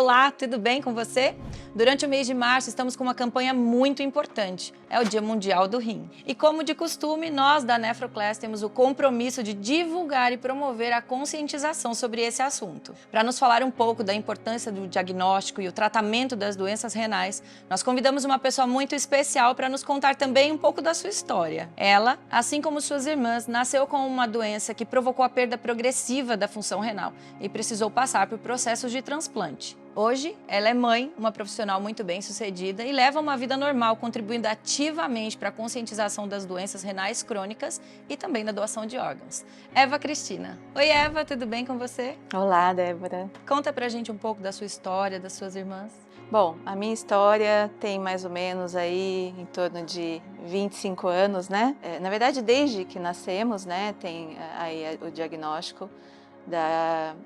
Olá, tudo bem com você? Durante o mês de março estamos com uma campanha muito importante, é o Dia Mundial do Rim. E como de costume, nós da Nefroclass temos o compromisso de divulgar e promover a conscientização sobre esse assunto. Para nos falar um pouco da importância do diagnóstico e o tratamento das doenças renais, nós convidamos uma pessoa muito especial para nos contar também um pouco da sua história. Ela, assim como suas irmãs, nasceu com uma doença que provocou a perda progressiva da função renal e precisou passar por processos de transplante. Hoje, ela é mãe, uma profissional muito bem-sucedida e leva uma vida normal, contribuindo ativamente para a conscientização das doenças renais crônicas e também da doação de órgãos. Eva Cristina. Oi, Eva, tudo bem com você? Olá, Débora. Conta pra gente um pouco da sua história, das suas irmãs. Bom, a minha história tem mais ou menos aí em torno de 25 anos, né? Na verdade, desde que nascemos, né, tem aí o diagnóstico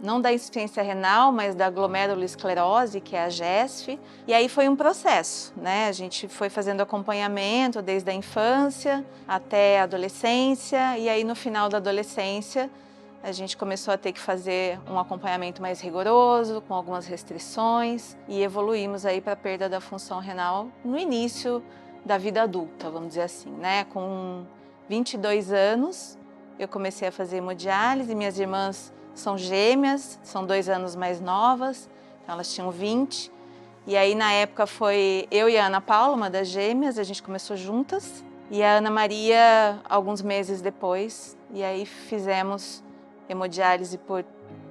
não da insuficiência renal, mas da glomerulosclerose, que é a GESF. E aí foi um processo, né? A gente foi fazendo acompanhamento desde a infância até a adolescência, e aí no final da adolescência a gente começou a ter que fazer um acompanhamento mais rigoroso, com algumas restrições, e evoluímos aí para a perda da função renal no início da vida adulta, vamos dizer assim, né? Com 22 anos, eu comecei a fazer hemodiálise, minhas irmãs são gêmeas, são 2 anos mais novas, então elas tinham 20. E aí na época foi eu e a Ana Paula, uma das gêmeas, a gente começou juntas. E a Ana Maria, alguns meses depois, e aí fizemos hemodiálise por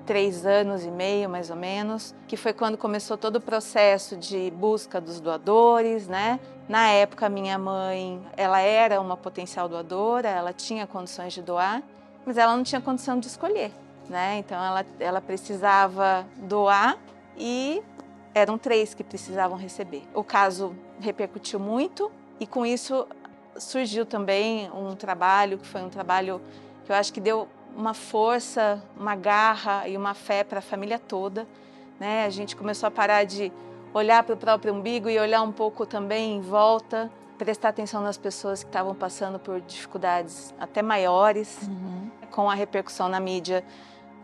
3 anos e meio, mais ou menos, que foi quando começou todo o processo de busca dos doadores, né? Na época, minha mãe, ela era uma potencial doadora, ela tinha condições de doar, mas ela não tinha condição de escolher, né? Então, ela precisava doar e eram 3 que precisavam receber. O caso repercutiu muito e, com isso, surgiu também um trabalho, que foi um trabalho que eu acho que deu uma força, uma garra e uma fé para a família toda, né? A gente começou a parar de olhar para o próprio umbigo e olhar um pouco também em volta, prestar atenção nas pessoas que estavam passando por dificuldades até maiores. Com a repercussão na mídia,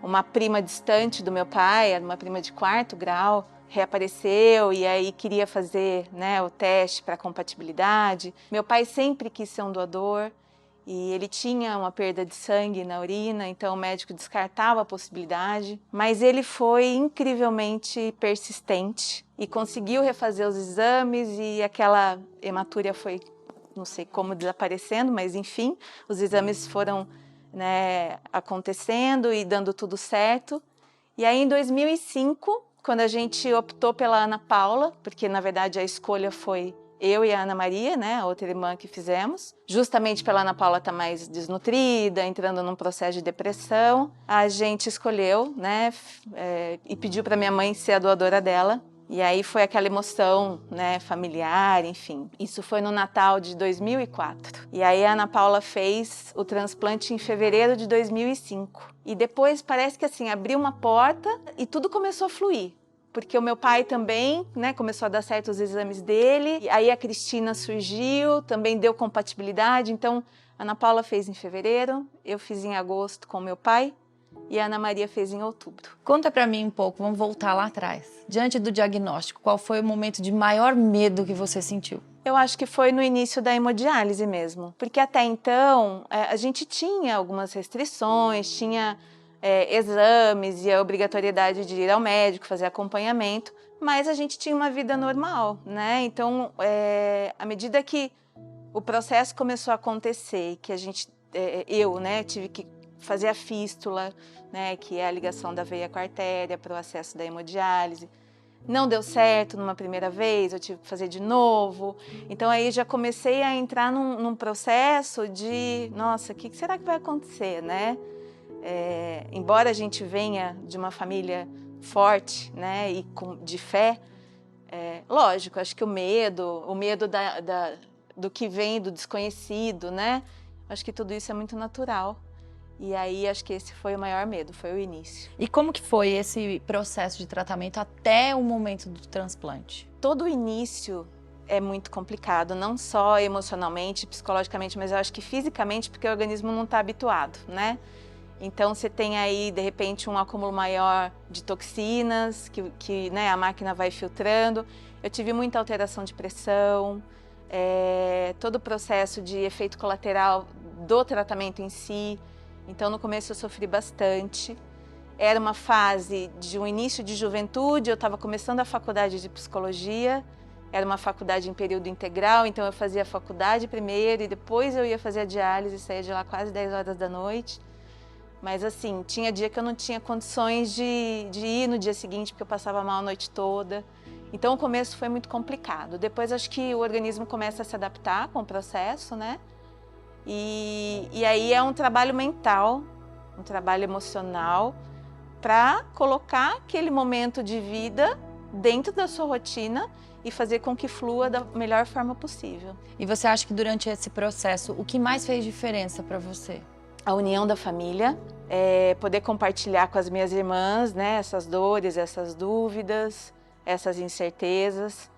uma prima distante do meu pai, uma prima de 4º grau, reapareceu e aí queria fazer, né, o teste para compatibilidade. Meu pai sempre quis ser um doador, e ele tinha uma perda de sangue na urina, então o médico descartava a possibilidade, mas ele foi incrivelmente persistente e conseguiu refazer os exames e aquela hematúria foi, não sei como, desaparecendo, mas enfim, os exames foram, né, acontecendo e dando tudo certo. E aí em 2005, quando a gente optou pela Ana Paula, porque na verdade a escolha foi eu e a Ana Maria, né, a outra irmã que fizemos, justamente pela Ana Paula estar mais desnutrida, entrando num processo de depressão, a gente escolheu, né, e pediu para minha mãe ser a doadora dela. E aí foi aquela emoção, né, familiar, enfim. Isso foi no Natal de 2004. E aí a Ana Paula fez o transplante em fevereiro de 2005. E depois parece que assim, abriu uma porta e tudo começou a fluir. Porque o meu pai também, né, começou a dar certo os exames dele, e aí a Cristina surgiu, também deu compatibilidade, então a Ana Paula fez em fevereiro, eu fiz em agosto com o meu pai, e a Ana Maria fez em outubro. Conta pra mim um pouco, vamos voltar lá atrás. Diante do diagnóstico, qual foi o momento de maior medo que você sentiu? Eu acho que foi no início da hemodiálise mesmo, porque até então a gente tinha algumas restrições, tinha exames e a obrigatoriedade de ir ao médico, fazer acompanhamento, mas a gente tinha uma vida normal, né? Então, à medida que o processo começou a acontecer, que eu, né, tive que fazer a fístula, né, que é a ligação da veia com a artéria para o acesso da hemodiálise, não deu certo numa primeira vez, eu tive que fazer de novo. Então aí já comecei a entrar num processo de, nossa, o que será que vai acontecer, né? Embora a gente venha de uma família forte, né, e de fé, lógico, acho que o medo do que vem, do desconhecido, né, acho que tudo isso é muito natural. E aí acho que esse foi o maior medo, foi o início. E como que foi esse processo de tratamento até o momento do transplante? Todo o início é muito complicado, não só emocionalmente, psicologicamente, mas eu acho que fisicamente, porque o organismo não está habituado, né? Então você tem aí, de repente, um acúmulo maior de toxinas que né, a máquina vai filtrando. Eu tive muita alteração de pressão, todo o processo de efeito colateral do tratamento em si. Então no começo eu sofri bastante. Era uma fase de um início de juventude, eu estava começando a faculdade de psicologia, era uma faculdade em período integral, então eu fazia a faculdade primeiro e depois eu ia fazer a diálise, saía de lá quase 10 horas da noite. Mas assim, tinha dia que eu não tinha condições de ir no dia seguinte, porque eu passava mal a noite toda. Então o começo foi muito complicado. Depois acho que o organismo começa a se adaptar com o processo, né? E aí é um trabalho mental, um trabalho emocional, para colocar aquele momento de vida dentro da sua rotina e fazer com que flua da melhor forma possível. E você acha que durante esse processo, o que mais fez diferença para você? A união da família, poder compartilhar com as minhas irmãs, né, essas dores, essas dúvidas, essas incertezas.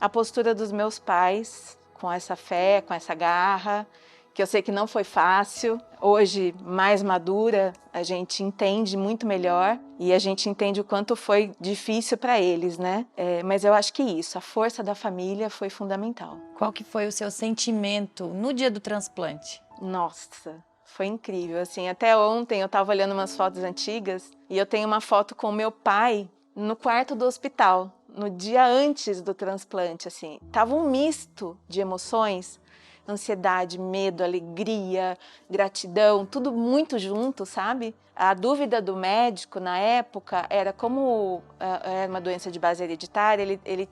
A postura dos meus pais, com essa fé, com essa garra, que eu sei que não foi fácil. Hoje, mais madura, a gente entende muito melhor e a gente entende o quanto foi difícil para eles, né? Mas eu acho que isso, a força da família foi fundamental. Qual que foi o seu sentimento no dia do transplante? Nossa, foi incrível. Assim, até ontem eu estava olhando umas fotos antigas e eu tenho uma foto com meu pai no quarto do hospital, no dia antes do transplante, assim. Tava um misto de emoções. Ansiedade, medo, alegria, gratidão, tudo muito junto, sabe? A dúvida do médico na época era como era uma doença de base hereditária, ele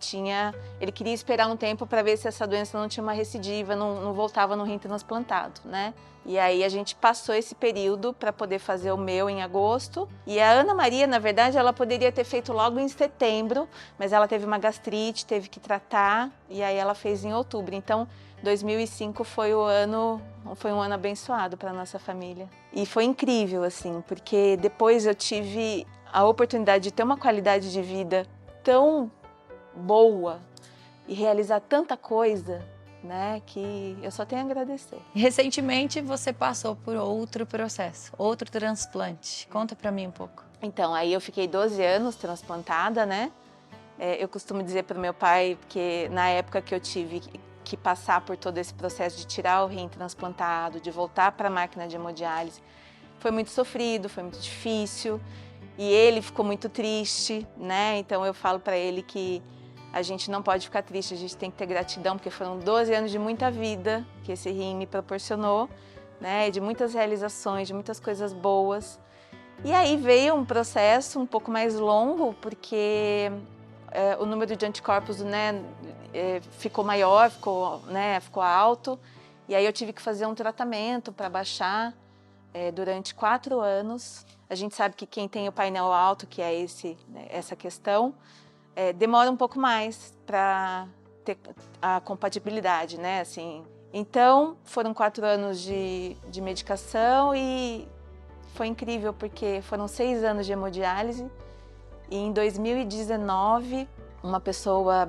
queria esperar um tempo para ver se essa doença não tinha uma recidiva, não voltava no rim transplantado, né? E aí a gente passou esse período para poder fazer o meu em agosto. E a Ana Maria, na verdade, ela poderia ter feito logo em setembro, mas ela teve uma gastrite, teve que tratar, e aí ela fez em outubro. Então, 2005 foi um ano abençoado para nossa família. E foi incrível, assim, porque depois eu tive a oportunidade de ter uma qualidade de vida tão boa e realizar tanta coisa, né, que eu só tenho a agradecer. Recentemente você passou por outro processo, outro transplante. Conta pra mim um pouco. Então, aí eu fiquei 12 anos transplantada, né? Eu costumo dizer para o meu pai que na época que eu tive que passar por todo esse processo de tirar o rim transplantado, de voltar para a máquina de hemodiálise, foi muito sofrido, foi muito difícil e ele ficou muito triste, né? Então eu falo para ele que a gente não pode ficar triste, a gente tem que ter gratidão, porque foram 12 anos de muita vida que esse rim me proporcionou, né? De muitas realizações, de muitas coisas boas. E aí veio um processo um pouco mais longo, porque o número de anticorpos, né, ficou maior, ficou alto. E aí eu tive que fazer um tratamento para baixar durante 4 anos. A gente sabe que quem tem o painel alto, que é essa questão, demora um pouco mais para ter a compatibilidade, né? Assim, então, foram 4 anos de medicação e foi incrível porque foram 6 anos de hemodiálise e em 2019, uma pessoa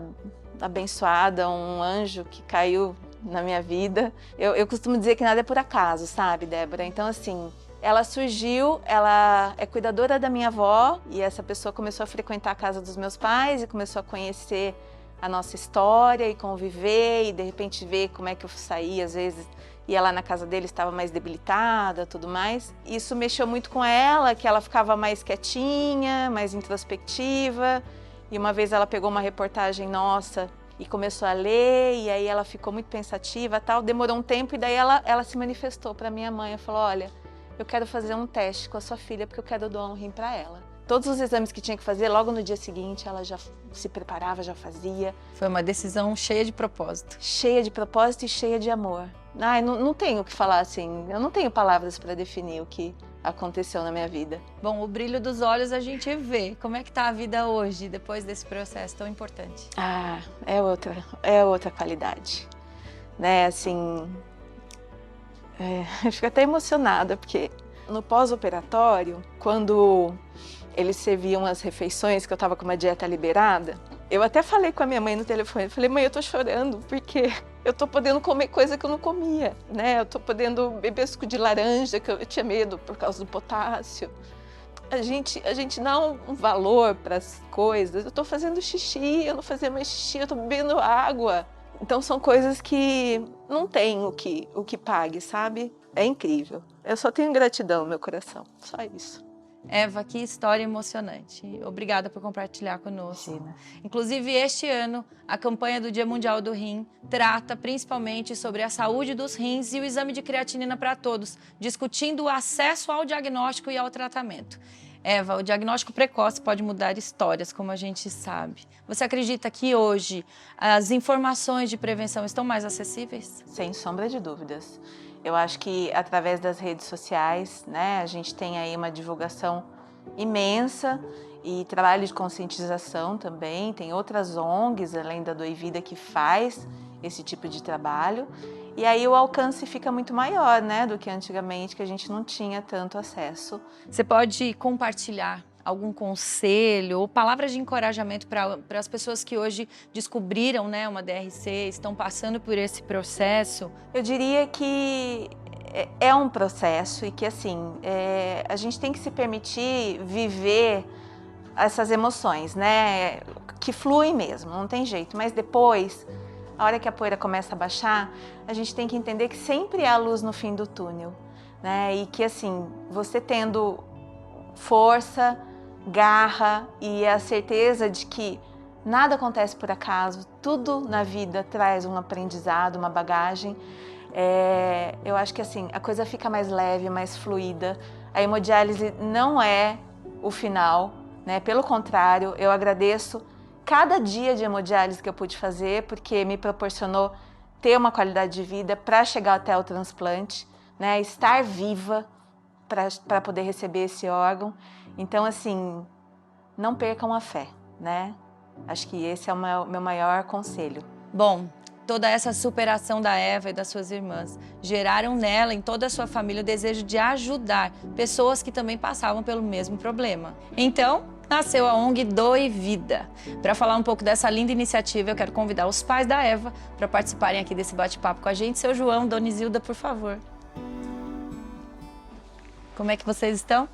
abençoada, um anjo que caiu na minha vida. Eu costumo dizer que nada é por acaso, sabe, Débora? Então, assim, ela surgiu, ela é cuidadora da minha avó e essa pessoa começou a frequentar a casa dos meus pais e começou a conhecer a nossa história e conviver e de repente ver como é que eu saía, às vezes ia lá na casa dele, estava mais debilitada, tudo mais. Isso mexeu muito com ela, que ela ficava mais quietinha, mais introspectiva. E uma vez ela pegou uma reportagem nossa e começou a ler, e aí ela ficou muito pensativa, tal. Demorou um tempo e daí ela se manifestou para minha mãe e falou: olha, eu quero fazer um teste com a sua filha porque eu quero doar um rim para ela. Todos os exames que tinha que fazer, logo no dia seguinte, ela já se preparava, já fazia. Foi uma decisão cheia de propósito. Cheia de propósito e cheia de amor. Ai, não tenho o que falar assim, eu não tenho palavras para definir o que aconteceu na minha vida. Bom, o brilho dos olhos a gente vê. Como é que tá a vida hoje, depois desse processo tão importante? Ah, é outra qualidade. Né, assim, eu fico até emocionada, porque no pós-operatório, quando eles serviam as refeições, que eu estava com uma dieta liberada, Eu até falei com a minha mãe no telefone, eu falei, mãe, eu tô chorando porque eu tô podendo comer coisa que eu não comia, né? Eu tô podendo beber suco de laranja, que eu tinha medo por causa do potássio. A gente dá um valor para as coisas. Eu tô fazendo xixi, eu não fazia mais xixi, eu tô bebendo água. Então são coisas que não tem o que pague, sabe? É incrível. Eu só tenho gratidão no meu coração, só isso. Eva, que história emocionante. Obrigada por compartilhar conosco. Imagina. Inclusive, este ano, a campanha do Dia Mundial do Rim trata principalmente sobre a saúde dos rins e o exame de creatinina para todos, discutindo o acesso ao diagnóstico e ao tratamento. Eva, o diagnóstico precoce pode mudar histórias, como a gente sabe. Você acredita que hoje as informações de prevenção estão mais acessíveis? Sem sombra de dúvidas. Eu acho que através das redes sociais, né, a gente tem aí uma divulgação imensa e trabalho de conscientização também. Tem outras ONGs, além da Doe Vida, que faz esse tipo de trabalho. E aí o alcance fica muito maior, né, do que antigamente, que a gente não tinha tanto acesso. Você pode compartilhar algum conselho ou palavras de encorajamento para as pessoas que hoje descobriram, né, uma DRC, estão passando por esse processo? Eu diria que é um processo e que, assim, a gente tem que se permitir viver essas emoções, né, que fluem mesmo, não tem jeito. Mas depois, a hora que a poeira começa a baixar, a gente tem que entender que sempre há luz no fim do túnel, né, e que, assim, você tendo força, garra e a certeza de que nada acontece por acaso, tudo na vida traz um aprendizado, uma bagagem. Eu acho que assim, a coisa fica mais leve, mais fluida. A hemodiálise não é o final, né? Pelo contrário, eu agradeço cada dia de hemodiálise que eu pude fazer, porque me proporcionou ter uma qualidade de vida para chegar até o transplante, né? Estar viva para poder receber esse órgão. Então, assim, não percam a fé, né? Acho que esse é o meu maior conselho. Bom, toda essa superação da Eva e das suas irmãs geraram nela, em toda a sua família, o desejo de ajudar pessoas que também passavam pelo mesmo problema. Então, nasceu a ONG Doe Vida. Para falar um pouco dessa linda iniciativa, eu quero convidar os pais da Eva para participarem aqui desse bate-papo com a gente. Seu João, Dona Isilda, por favor. Como é que vocês estão?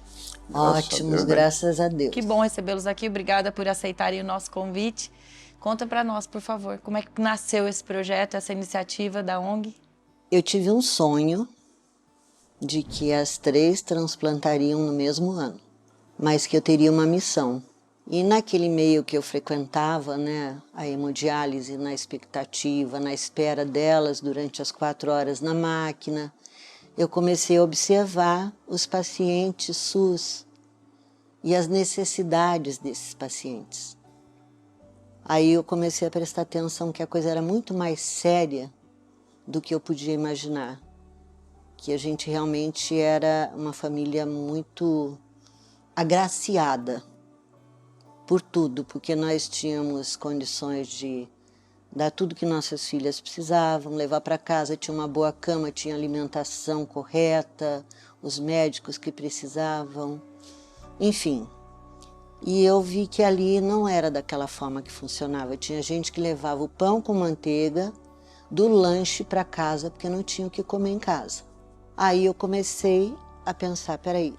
Ótimos, graças a Deus. Que bom recebê-los aqui. Obrigada por aceitarem o nosso convite. Conta para nós, por favor, como é que nasceu esse projeto, essa iniciativa da ONG? Eu tive um sonho de que as 3 transplantariam no mesmo ano, mas que eu teria uma missão. E naquele meio que eu frequentava, né, a hemodiálise, na expectativa, na espera delas durante as 4 horas na máquina, eu comecei a observar os pacientes SUS e as necessidades desses pacientes. Aí eu comecei a prestar atenção que a coisa era muito mais séria do que eu podia imaginar. Que a gente realmente era uma família muito agraciada por tudo, porque nós tínhamos condições de dar tudo que nossas filhas precisavam, levar para casa, tinha uma boa cama, tinha alimentação correta, os médicos que precisavam, enfim. E eu vi que ali não era daquela forma que funcionava. Tinha gente que levava o pão com manteiga do lanche para casa porque não tinha o que comer em casa. Aí eu comecei a pensar, peraí,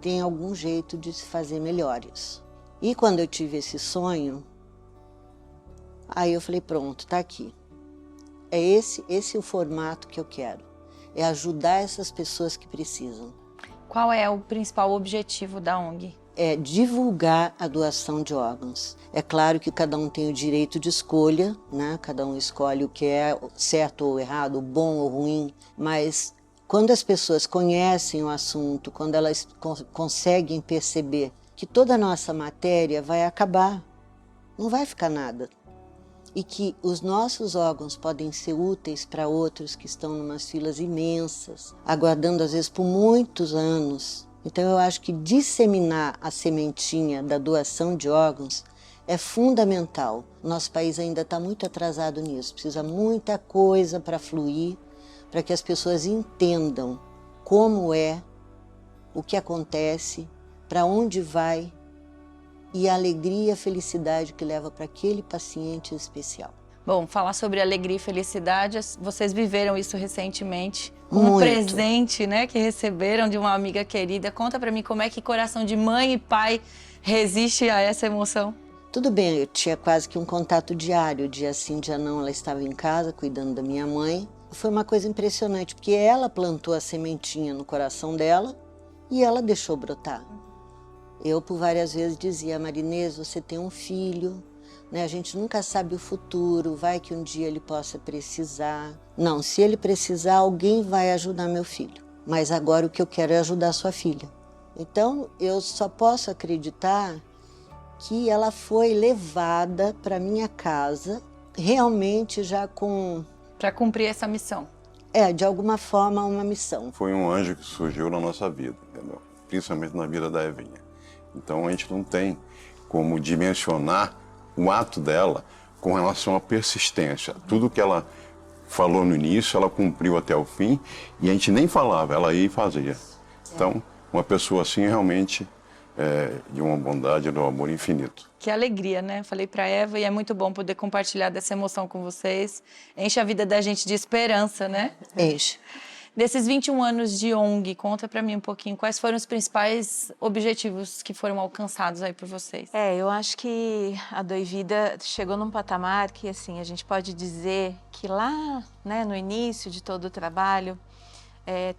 tem algum jeito de se fazer melhor isso. E quando eu tive esse sonho, aí eu falei, pronto, tá aqui. É esse o formato que eu quero. É ajudar essas pessoas que precisam. Qual é o principal objetivo da ONG? É divulgar a doação de órgãos. É claro que cada um tem o direito de escolha, né? Cada um escolhe o que é certo ou errado, bom ou ruim, mas quando as pessoas conhecem o assunto, quando elas conseguem perceber que toda a nossa matéria vai acabar, não vai ficar nada, e que os nossos órgãos podem ser úteis para outros que estão em umas filas imensas, aguardando às vezes por muitos anos. Então eu acho que disseminar a sementinha da doação de órgãos é fundamental. Nosso país ainda está muito atrasado nisso, precisa muita coisa para fluir, para que as pessoas entendam como é, o que acontece, para onde vai e a alegria e a felicidade que leva para aquele paciente especial. Bom, falar sobre alegria e felicidade, vocês viveram isso recentemente, com um Muito. presente, né, que receberam de uma amiga querida. Conta pra mim como é que coração de mãe e pai resiste a essa emoção. Tudo bem, eu tinha quase que um contato diário, dia sim, dia não, ela estava em casa cuidando da minha mãe. Foi uma coisa impressionante, porque ela plantou a sementinha no coração dela e ela deixou brotar. Eu, por várias vezes, dizia: Marinês, você tem um filho, né? A gente nunca sabe o futuro, vai que um dia ele possa precisar. Não, se ele precisar, alguém vai ajudar meu filho. Mas agora o que eu quero é ajudar sua filha. Então, eu só posso acreditar que ela foi levada para minha casa, realmente já com... Para cumprir essa missão. de alguma forma, uma missão. Foi um anjo que surgiu na nossa vida, entendeu? Principalmente na vida da Evinha. Então, a gente não tem como dimensionar o ato dela com relação à persistência. Tudo que ela falou no início, ela cumpriu até o fim, e a gente nem falava, ela ia e fazia. Então, uma pessoa assim realmente de uma bondade e de um amor infinito. Que alegria, né? Falei pra Eva e é muito bom poder compartilhar dessa emoção com vocês. Enche a vida da gente de esperança, né? Enche. Desses 21 anos de ONG, conta pra mim um pouquinho, quais foram os principais objetivos que foram alcançados aí por vocês? Eu acho que a Doivida chegou num patamar que, assim, a gente pode dizer que lá, né, no início de todo o trabalho,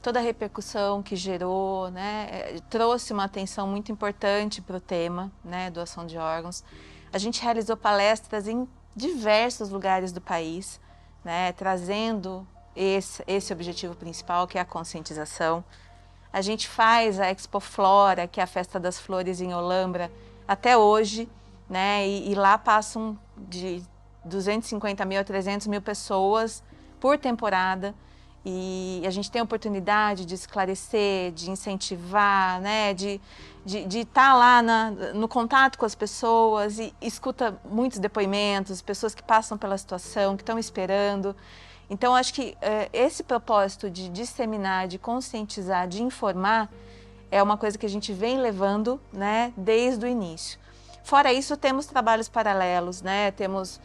toda a repercussão que gerou, né, trouxe uma atenção muito importante para o tema, né, doação de órgãos. A gente realizou palestras em diversos lugares do país, né, trazendo esse objetivo principal, que é a conscientização. A gente faz a Expo Flora, que é a Festa das Flores em Olambra, até hoje, né? E lá passam de 250 mil a 300 mil pessoas por temporada. E a gente tem a oportunidade de esclarecer, de incentivar, né? De estar lá no contato com as pessoas e escuta muitos depoimentos, pessoas que passam pela situação, que estão esperando. Então, acho que esse propósito de disseminar, de conscientizar, de informar, é uma coisa que a gente vem levando, né, desde o início. Fora isso, temos trabalhos paralelos, né? Temos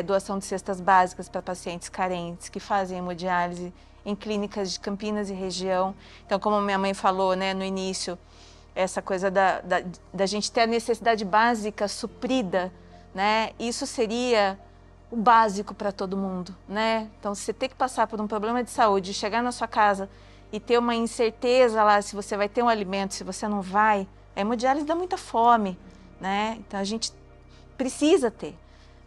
doação de cestas básicas para pacientes carentes que fazem hemodiálise em clínicas de Campinas e região. Então, como minha mãe falou, né, no início, essa coisa da gente ter a necessidade básica suprida, né? Isso seria o básico para todo mundo, né? Então, se você ter que passar por um problema de saúde, chegar na sua casa e ter uma incerteza lá se você vai ter um alimento, se você não vai, a hemodiálise dá muita fome, né? Então, a gente precisa ter,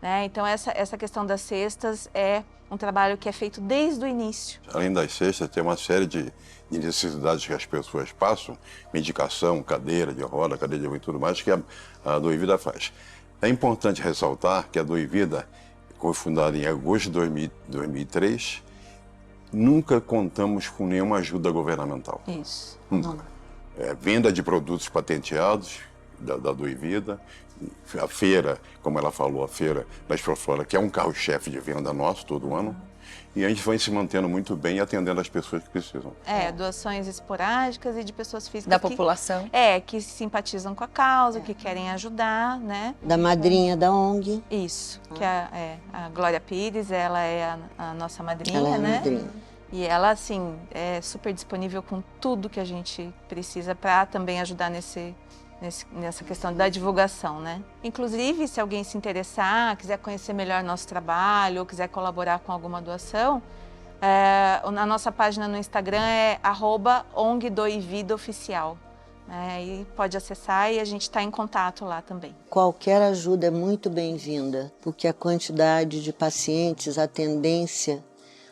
né? Então, essa questão das cestas é um trabalho que é feito desde o início. Além das cestas, tem uma série de necessidades que as pessoas passam, medicação, cadeira de roda, cadeira de e tudo mais, que a Doivida faz. É importante ressaltar que a Doivida foi fundada em agosto de 2003, nunca contamos com nenhuma ajuda governamental. Isso. Venda de produtos patenteados da Doivida, a feira, como ela falou, a feira da Expo Flora, que é um carro-chefe de venda nosso todo ano, e a gente vai se mantendo muito bem e atendendo as pessoas que precisam. Doações esporádicas e de pessoas físicas Da população. que simpatizam com a causa, que querem ajudar, né? Da madrinha da ONG. Isso, que a Glória Pires, ela é a nossa madrinha, Ela é a né? madrinha. E ela, assim, é super disponível com tudo que a gente precisa para também ajudar nessa questão da divulgação, né? Inclusive, se alguém se interessar, quiser conhecer melhor nosso trabalho ou quiser colaborar com alguma doação, a nossa página no Instagram é @ONGDoividaOficial. E pode acessar e a gente está em contato lá também. Qualquer ajuda é muito bem-vinda, porque a quantidade de pacientes, a tendência,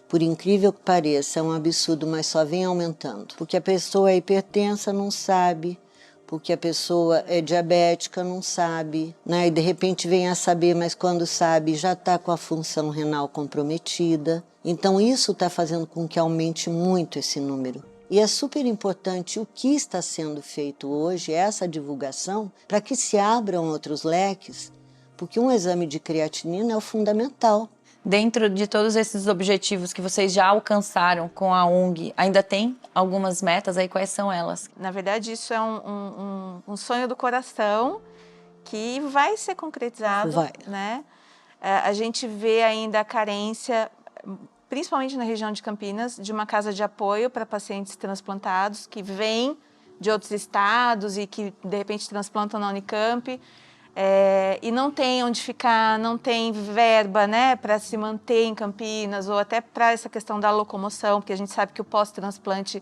por incrível que pareça, é um absurdo, mas só vem aumentando. Porque a pessoa é hipertensa, não sabe, porque a pessoa é diabética, não sabe, né? E de repente vem a saber, mas quando sabe já está com a função renal comprometida. Então isso está fazendo com que aumente muito esse número. E é super importante o que está sendo feito hoje, essa divulgação, para que se abram outros leques, porque um exame de creatinina é o fundamental. Dentro de todos esses objetivos que vocês já alcançaram com a ONG, ainda tem algumas metas aí? Quais são elas? Na verdade, isso é um sonho do coração que vai ser concretizado, Vai. né? A gente vê ainda a carência, principalmente na região de Campinas, de uma casa de apoio para pacientes transplantados que vêm de outros estados e que, de repente, transplantam na Unicamp e não tem onde ficar, não tem verba, né, para se manter em Campinas, ou até para essa questão da locomoção, porque a gente sabe que o pós-transplante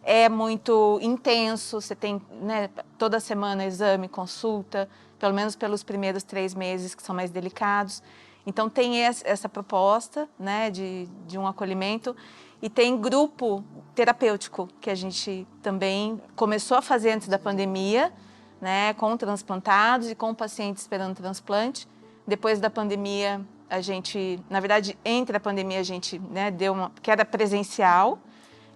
é muito intenso, você tem, né, toda semana exame, consulta, pelo menos pelos primeiros 3 meses, que são mais delicados. Então, tem essa proposta, né, de um acolhimento, e tem grupo terapêutico, que a gente também começou a fazer antes da pandemia, né, com transplantados e com pacientes esperando transplante. Depois da pandemia, a gente, na verdade, entre a pandemia, a gente, né, que era presencial,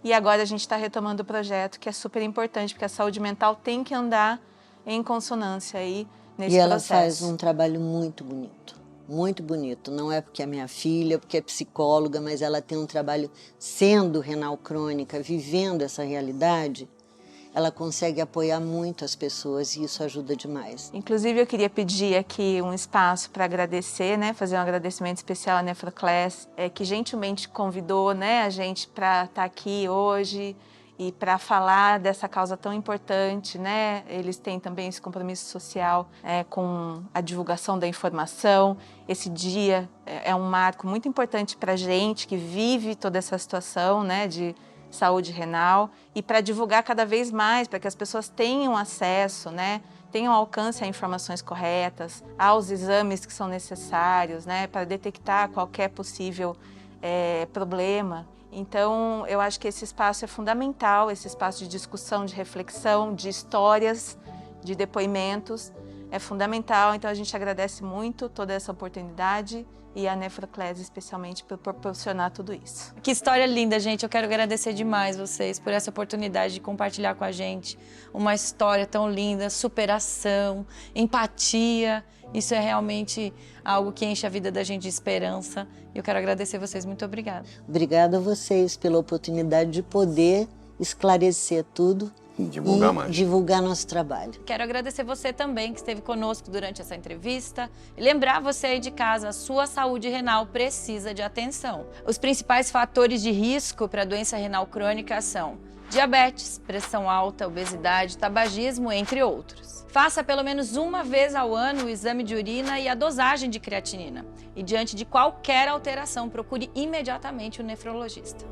e agora a gente está retomando o projeto, que é super importante, porque a saúde mental tem que andar em consonância aí nesse processo. E ela faz um trabalho muito bonito. Muito bonito, não é porque é minha filha, porque é psicóloga, mas ela tem um trabalho, sendo renal crônica, vivendo essa realidade, ela consegue apoiar muito as pessoas e isso ajuda demais. Inclusive, eu queria pedir aqui um espaço para agradecer, né, fazer um agradecimento especial à Nefroclass, que gentilmente convidou, né, a gente para estar aqui hoje e para falar dessa causa tão importante, né? Eles têm também esse compromisso social com a divulgação da informação. Esse dia é um marco muito importante para a gente que vive toda essa situação, né, de saúde renal, e para divulgar cada vez mais, para que as pessoas tenham acesso, né, tenham alcance a informações corretas, aos exames que são necessários, né, para detectar qualquer possível problema. Então, eu acho que esse espaço é fundamental, esse espaço de discussão, de reflexão, de histórias, de depoimentos, é fundamental. Então, a gente agradece muito toda essa oportunidade e a Nefroclass especialmente por proporcionar tudo isso. Que história linda, gente. Eu quero agradecer demais vocês por essa oportunidade de compartilhar com a gente uma história tão linda, superação, empatia. Isso é realmente algo que enche a vida da gente de esperança. E eu quero agradecer vocês. Muito obrigada. Obrigada a vocês pela oportunidade de poder esclarecer tudo Divulgar mais. Divulgar nosso trabalho. Quero agradecer você também que esteve conosco durante essa entrevista e lembrar você aí de casa, a sua saúde renal precisa de atenção. Os principais fatores de risco para a doença renal crônica são diabetes, pressão alta, obesidade, tabagismo, entre outros. Faça pelo menos uma vez ao ano o exame de urina e a dosagem de creatinina. E diante de qualquer alteração, procure imediatamente o nefrologista.